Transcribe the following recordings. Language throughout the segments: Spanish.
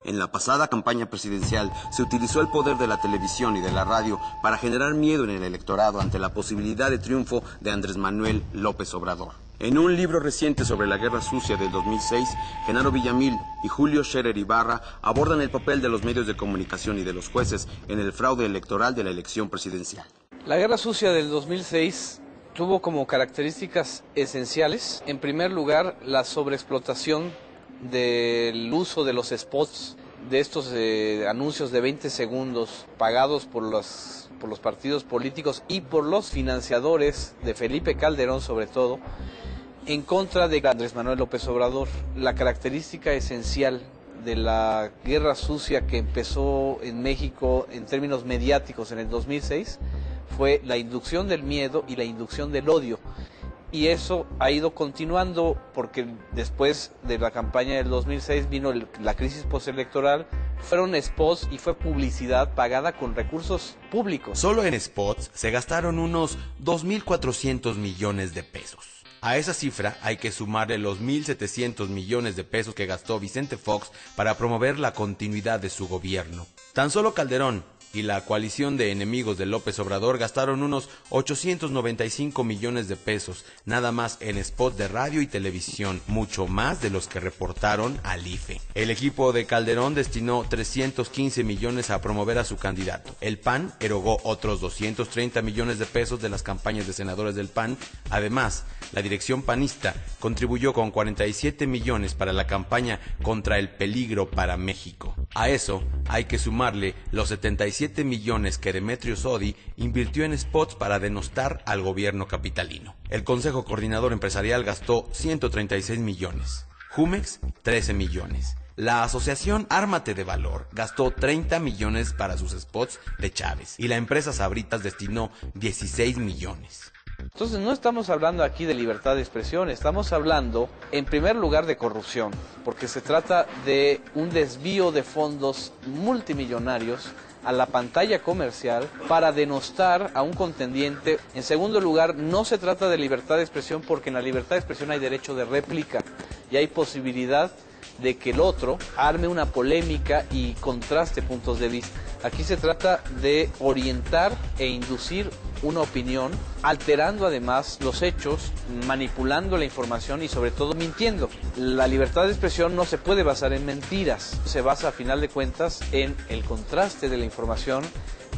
En la pasada campaña presidencial se utilizó el poder de la televisión y de la radio para generar miedo en el electorado ante la posibilidad de triunfo de Andrés Manuel López Obrador. En un libro reciente sobre la Guerra Sucia del 2006, Genaro Villamil y Julio Scherer Ibarra abordan el papel de los medios de comunicación y de los jueces en el fraude electoral de la elección presidencial. La Guerra Sucia del 2006 tuvo como características esenciales, en primer lugar, la sobreexplotación del uso de los spots, de estos anuncios de 20 segundos pagados por los partidos políticos y por los financiadores de Felipe Calderón sobre todo, en contra de Andrés Manuel López Obrador. La característica esencial de la guerra sucia que empezó en México en términos mediáticos en el 2006 fue la inducción del miedo y la inducción del odio. Y eso ha ido continuando porque después de la campaña del 2006 vino la crisis postelectoral, fueron spots y fue publicidad pagada con recursos públicos. Solo en spots se gastaron unos 2.400 millones de pesos. A esa cifra hay que sumarle los 1.700 millones de pesos que gastó Vicente Fox para promover la continuidad de su gobierno. Tan solo Calderón y la coalición de enemigos de López Obrador gastaron unos 895 millones de pesos, nada más en spots de radio y televisión, mucho más de los que reportaron al IFE. El equipo de Calderón destinó 315 millones a promover a su candidato. El PAN erogó otros 230 millones de pesos de las campañas de senadores del PAN. Además, la dirección panista contribuyó con 47 millones para la campaña contra el peligro para México. A eso hay que sumarle los 77 millones que Demetrio Sodi invirtió en spots para denostar al gobierno capitalino. El Consejo Coordinador Empresarial gastó 136 millones, Jumex 13 millones. La asociación Ármate de Valor gastó 30 millones para sus spots de Chávez y la empresa Sabritas destinó 16 millones. Entonces no estamos hablando aquí de libertad de expresión, estamos hablando en primer lugar de corrupción, porque se trata de un desvío de fondos multimillonarios a la pantalla comercial para denostar a un contendiente. En segundo lugar, no se trata de libertad de expresión porque en la libertad de expresión hay derecho de réplica y hay posibilidad de que el otro arme una polémica y contraste puntos de vista. Aquí se trata de orientar e inducir una opinión, alterando además los hechos, manipulando la información y sobre todo mintiendo. La libertad de expresión no se puede basar en mentiras, se basa a final de cuentas en el contraste de la información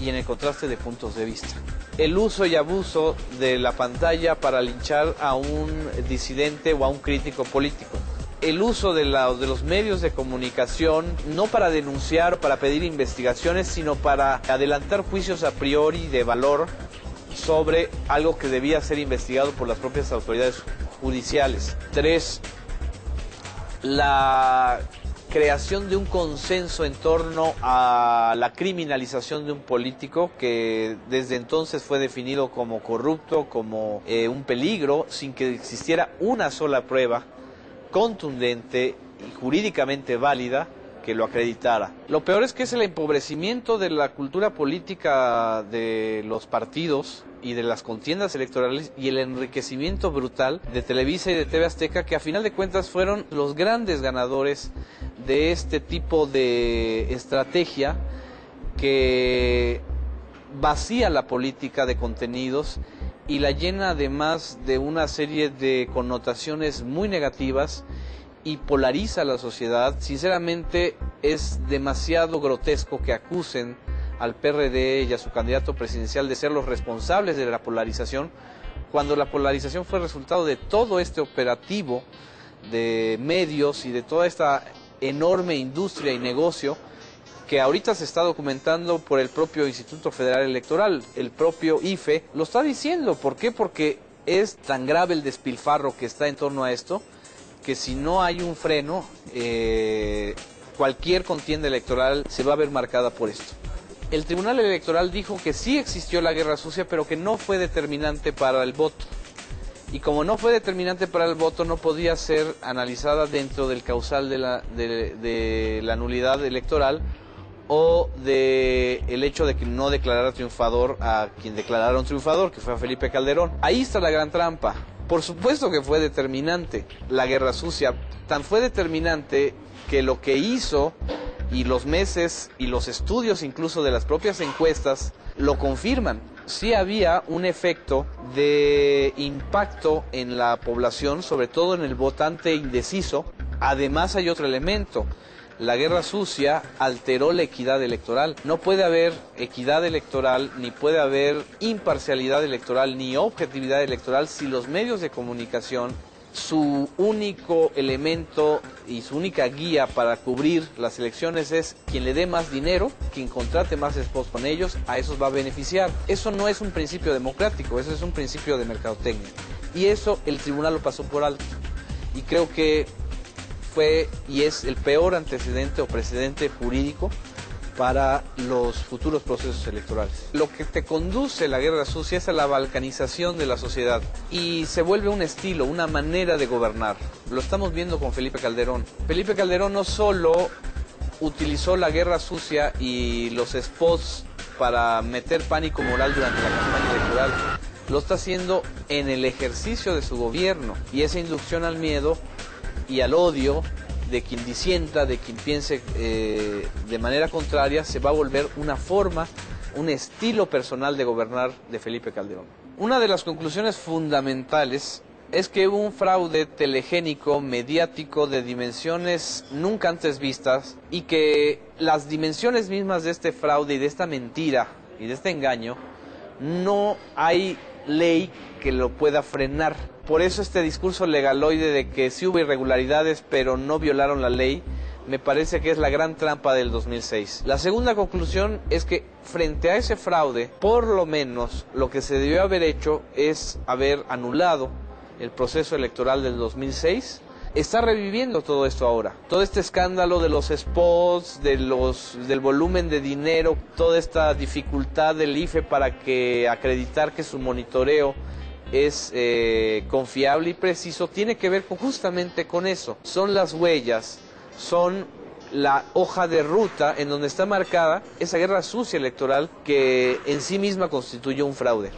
y en el contraste de puntos de vista. El uso y abuso de la pantalla para linchar a un disidente o a un crítico político. El uso de los medios de comunicación, no para denunciar o para pedir investigaciones, sino para adelantar juicios a priori de valor sobre algo que debía ser investigado por las propias autoridades judiciales. 3. La creación de un consenso en torno a la criminalización de un político que desde entonces fue definido como corrupto, como un peligro, sin que existiera una sola prueba contundente y jurídicamente válida que lo acreditara. Lo peor es que es el empobrecimiento de la cultura política de los partidos y de las contiendas electorales y el enriquecimiento brutal de Televisa y de TV Azteca, que a final de cuentas fueron los grandes ganadores de este tipo de estrategia que vacía la política de contenidos y la llena además de una serie de connotaciones muy negativas y polariza a la sociedad. Sinceramente es demasiado grotesco que acusen al PRD y a su candidato presidencial de ser los responsables de la polarización, cuando la polarización fue resultado de todo este operativo de medios y de toda esta enorme industria y negocio que ahorita se está documentando por el propio Instituto Federal Electoral, el propio IFE lo está diciendo. ¿Por qué? Porque es tan grave el despilfarro que está en torno a esto, que si no hay un freno, cualquier contienda electoral se va a ver marcada por esto. El Tribunal Electoral dijo que sí existió la guerra sucia, pero que no fue determinante para el voto. Y como no fue determinante para el voto, no podía ser analizada dentro del causal de la nulidad electoral o del hecho de que no declarara triunfador a quien declararon triunfador, que fue a Felipe Calderón. Ahí está la gran trampa. Por supuesto que fue determinante la guerra sucia, tan fue determinante que lo que hizo y los meses y los estudios incluso de las propias encuestas lo confirman. Sí había un efecto de impacto en la población, sobre todo en el votante indeciso. Además hay otro elemento. La guerra sucia alteró la equidad electoral. No puede haber equidad electoral, ni puede haber imparcialidad electoral, ni objetividad electoral si los medios de comunicación, su único elemento y su única guía para cubrir las elecciones es quien le dé más dinero, quien contrate más spots con ellos, a esos va a beneficiar. Eso no es un principio democrático, eso es un principio de mercadotecnia. Y eso el tribunal lo pasó por alto. Y creo que fue y es el peor antecedente o precedente jurídico para los futuros procesos electorales. Lo que te conduce la guerra sucia es a la balcanización de la sociedad y se vuelve un estilo, una manera de gobernar. Lo estamos viendo con Felipe Calderón. Felipe Calderón no solo utilizó la guerra sucia y los spots para meter pánico moral durante la campaña electoral, lo está haciendo en el ejercicio de su gobierno, y esa inducción al miedo y al odio de quien disienta, de quien piense de manera contraria, se va a volver una forma, un estilo personal de gobernar de Felipe Calderón. Una de las conclusiones fundamentales es que hubo un fraude telegénico, mediático, de dimensiones nunca antes vistas, y que las dimensiones mismas de este fraude y de esta mentira y de este engaño, no hay ley que lo pueda frenar. Por eso este discurso legaloide de que sí hubo irregularidades pero no violaron la ley, me parece que es la gran trampa del 2006. La segunda conclusión es que frente a ese fraude, por lo menos lo que se debió haber hecho es haber anulado el proceso electoral del 2006. Está reviviendo todo esto ahora. Todo este escándalo de los spots, del volumen de dinero, toda esta dificultad del IFE para acreditar que su monitoreo es confiable y preciso, tiene que ver justamente con eso. Son las huellas, son la hoja de ruta en donde está marcada esa guerra sucia electoral que en sí misma constituye un fraude.